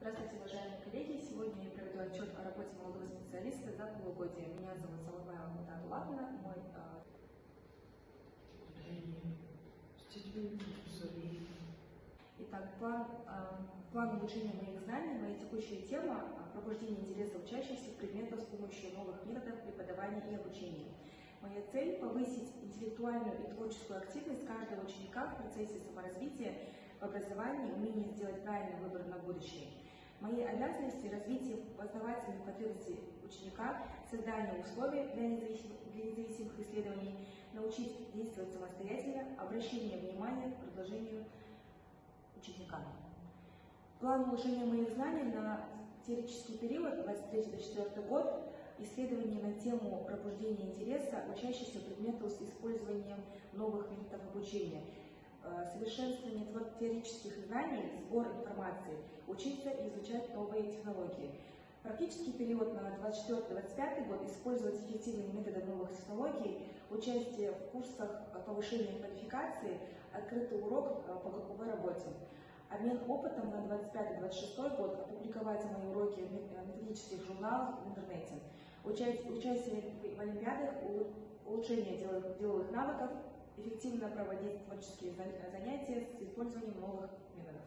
Здравствуйте, уважаемые коллеги! Сегодня я проведу отчет о работе молодого специалиста за полугодие. Меня зовут Салабаева Мутат Улатовна. Итак, план улучшения моих знаний, моя текущая тема – пробуждение интереса учащихся в предметах с помощью новых методов преподавания и обучения. Моя цель – повысить интеллектуальную и творческую активность каждого ученика в процессе саморазвития в образовании, умение сделать правильный выбор на будущее. Мои обязанности – развитие познавательных потребностей ученика, создание условий для независимых исследований, научить действовать самостоятельно, обращение внимания к предложению ученика. План улучшения моих знаний на теоретический период 23-24 год, исследования на тему пробуждения интереса учащихся предметов с использованием новых методов обучения, совершенствование теоретических знаний, сбор информации, учиться и изучать новые технологии. Практический период на 24-25 год использовать эффективные методы новых технологий, участие в курсах повышения квалификации, открытый урок по групповой работе. Обмен опытом на 25-26 год, опубликовать мои уроки в методических журналах в интернете. Участие в олимпиадах, улучшение деловых навыков, эффективно проводить творческие занятия с использованием новых методов.